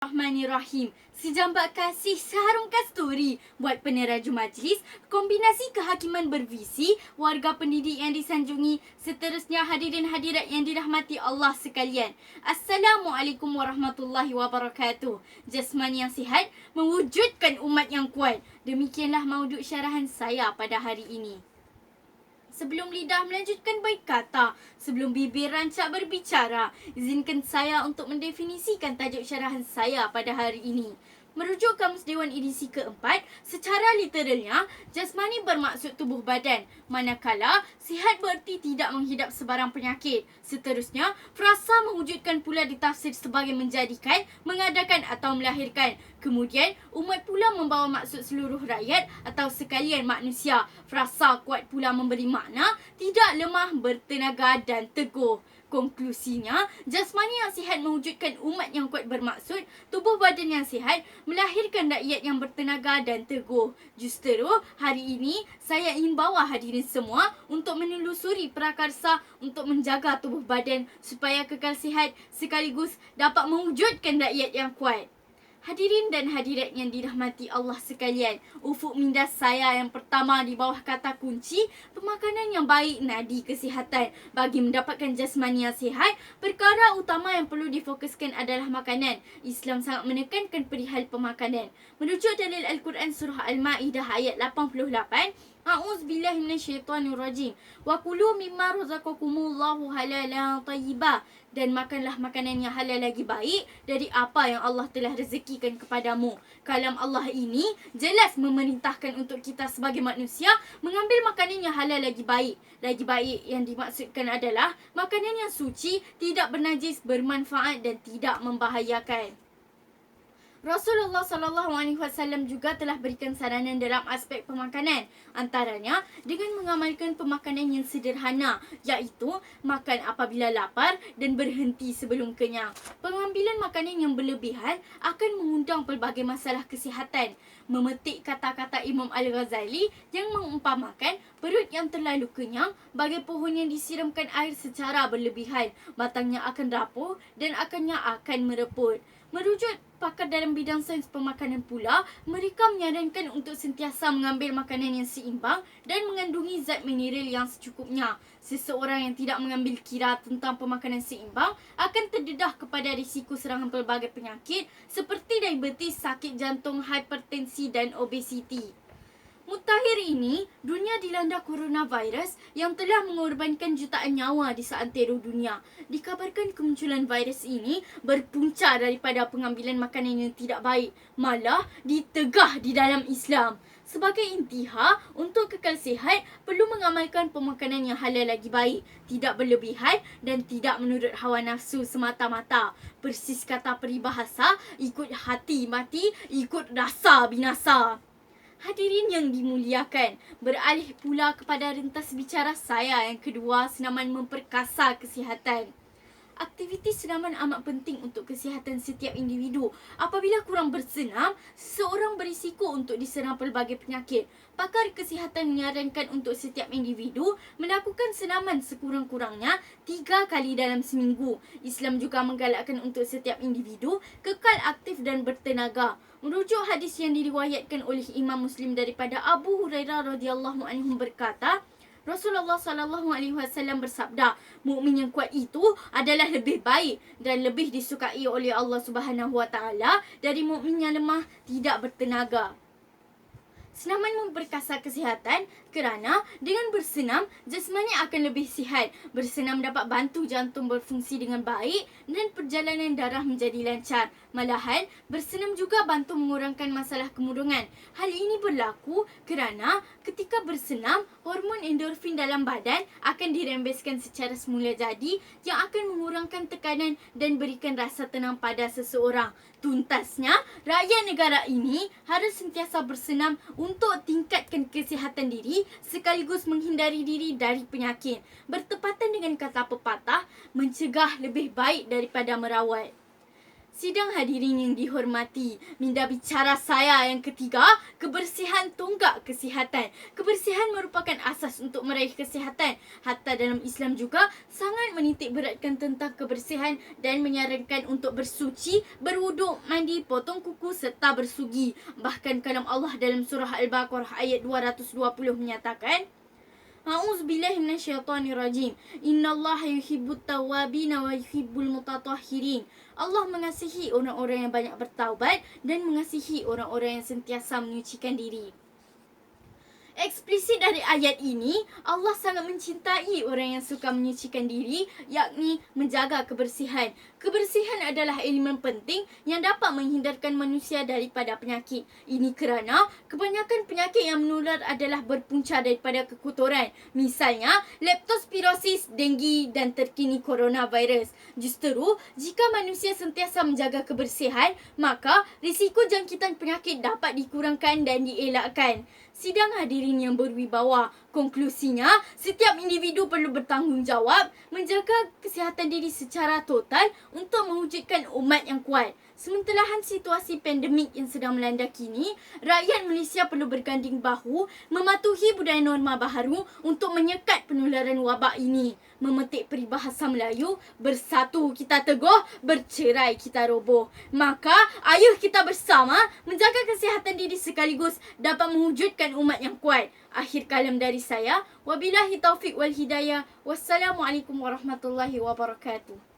Bismillahirrahmanirrahim. Sejambak kasih seharum kasturi buat peneraju majlis, kombinasi kehakiman bervisi, warga pendidik yang disanjungi, seterusnya hadirin hadirat yang dirahmati Allah sekalian. Assalamualaikum warahmatullahi wabarakatuh. Jasmani yang sihat mewujudkan umat yang kuat. Demikianlah mauduk syarahan saya pada hari ini. Sebelum lidah melanjutkan baik kata, sebelum bibir rancak berbicara, izinkan saya untuk mendefinisikan tajuk syarahan saya pada hari ini. Merujuk Kamus Dewan edisi keempat, secara literalnya, jasmani bermaksud tubuh badan, manakala sihat bererti tidak menghidap sebarang penyakit. Seterusnya, frasa mewujudkan pula ditafsir sebagai menjadikan, mengadakan atau melahirkan. Kemudian, umat pula membawa maksud seluruh rakyat atau sekalian manusia. Frasa kuat pula memberi makna, tidak lemah, bertenaga dan teguh. Konklusinya, jasmani yang sihat mewujudkan umat yang kuat bermaksud tubuh badan yang sihat melahirkan rakyat yang bertenaga dan teguh. Justeru, hari ini saya ingin bawa hadirin semua untuk menelusuri prakarsa untuk menjaga tubuh badan supaya kekal sihat sekaligus dapat mewujudkan rakyat yang kuat. Hadirin dan hadirat yang dirahmati Allah sekalian, ufuk minda saya yang pertama di bawah kata kunci pemakanan yang baik nadi kesihatan. Bagi mendapatkan jasmani yang sihat, perkara utama yang perlu difokuskan adalah makanan. Islam sangat menekankan perihal pemakanan. Merujuk dalil Al-Quran surah Al-Ma'idah ayat 88, A'udzubillahi minasyaitonirrajim. Wa kulu mimma razaqakumullahu halalan tayyiba. Dan makanlah makanan yang halal lagi baik dari apa yang Allah telah rezekikan kepadamu. Kalam Allah ini jelas memerintahkan untuk kita sebagai manusia mengambil makanan yang halal lagi baik. Lagi baik yang dimaksudkan adalah makanan yang suci, tidak bernajis, bermanfaat dan tidak membahayakan. Rasulullah SAW juga telah berikan saranan dalam aspek pemakanan. Antaranya dengan mengamalkan pemakanan yang sederhana, iaitu makan apabila lapar dan berhenti sebelum kenyang. Pengambilan makanan yang berlebihan akan mengundang pelbagai masalah kesihatan. Memetik kata-kata Imam Al-Ghazali yang mengumpamakan perut yang terlalu kenyang bagai pohon yang disiramkan air secara berlebihan. Batangnya akan rapuh dan akarnya akan mereput. Merujuk pakar dalam bidang sains pemakanan pula, mereka menyarankan untuk sentiasa mengambil makanan yang seimbang dan mengandungi zat mineral yang secukupnya. Seseorang yang tidak mengambil kira tentang pemakanan seimbang akan terdedah kepada risiko serangan pelbagai penyakit seperti diabetes, sakit jantung, hipertensi dan obesiti. Mutakhir ini, dunia dilanda coronavirus yang telah mengorbankan jutaan nyawa di seantero dunia. Dikabarkan kemunculan virus ini berpunca daripada pengambilan makanan yang tidak baik, malah ditegah di dalam Islam. Sebagai intiha, untuk kekal sihat, perlu mengamalkan pemakanan yang halal lagi baik, tidak berlebihan dan tidak menurut hawa nafsu semata-mata. Persis kata peribahasa, ikut hati mati, ikut rasa binasa. Hadirin yang dimuliakan, beralih pula kepada rentas bicara saya yang kedua, senaman memperkasa kesihatan. Aktiviti senaman amat penting untuk kesihatan setiap individu. Apabila kurang bersenam, seseorang berisiko untuk diserang pelbagai penyakit. Pakar kesihatan menyarankan untuk setiap individu melakukan senaman sekurang-kurangnya 3 kali dalam seminggu. Islam juga menggalakkan untuk setiap individu kekal aktif dan bertenaga. Merujuk hadis yang diriwayatkan oleh Imam Muslim daripada Abu Hurairah radhiyallahu anhu berkata, Rasulullah SAW bersabda, mukmin yang kuat itu adalah lebih baik dan lebih disukai oleh Allah Subhanahu Wa Taala dari mukmin yang lemah tidak bertenaga. Senaman memperkasa kesihatan kerana dengan bersenam, jasmani akan lebih sihat. Bersenam dapat bantu jantung berfungsi dengan baik dan perjalanan darah menjadi lancar. Malahan, bersenam juga bantu mengurangkan masalah kemurungan. Hal ini berlaku kerana ketika bersenam, hormon endorfin dalam badan akan dirembeskan secara semula jadi yang akan mengurangkan tekanan dan berikan rasa tenang pada seseorang. Tuntasnya, rakyat negara ini harus sentiasa bersenam untuk tingkatkan kesihatan diri sekaligus menghindari diri dari penyakit. Bertepatan dengan kata pepatah, mencegah lebih baik daripada merawat. Sidang hadirin yang dihormati, minda bicara saya yang ketiga, kebersihan tonggak kesihatan. Kebersihan merupakan asas untuk meraih kesihatan. Hatta dalam Islam juga sangat menitik beratkan tentang kebersihan dan menyarankan untuk bersuci, berwuduk, mandi, potong kuku serta bersugi. Bahkan kalam Allah dalam surah Al-Baqarah ayat 220 menyatakan, A'udzubillahi minasyaitonirrajim. Innallaha yuhibbut tawwabina wa yuhibbul mutatahhirin. Allah mengasihi orang-orang yang banyak bertaubat dan mengasihi orang-orang yang sentiasa menyucikan diri. Eksplisit dari ayat ini, Allah sangat mencintai orang yang suka menyucikan diri, yakni menjaga kebersihan. Kebersihan adalah elemen penting yang dapat menghindarkan manusia daripada penyakit. Ini kerana kebanyakan penyakit yang menular adalah berpunca daripada kekotoran. Misalnya, leptospirosis, denggi dan terkini coronavirus. Justru, jika manusia sentiasa menjaga kebersihan, maka risiko jangkitan penyakit dapat dikurangkan dan dielakkan. Sidang hadirin yang berwibawa, konklusinya, setiap individu perlu bertanggungjawab menjaga kesihatan diri secara total untuk mewujudkan umat yang kuat. Sementara situasi pandemik yang sedang melanda kini, rakyat Malaysia perlu berganding bahu mematuhi budaya norma baharu untuk menyekat penularan wabak ini. Memetik peribahasa Melayu, bersatu kita teguh, bercerai kita roboh. Maka, ayuh kita bersama menjaga kesihatan diri sekaligus dapat mewujudkan umat yang kuat. Akhir kalam dari saya, wabillahi taufiq wal hidayah. Wassalamualaikum warahmatullahi wabarakatuh.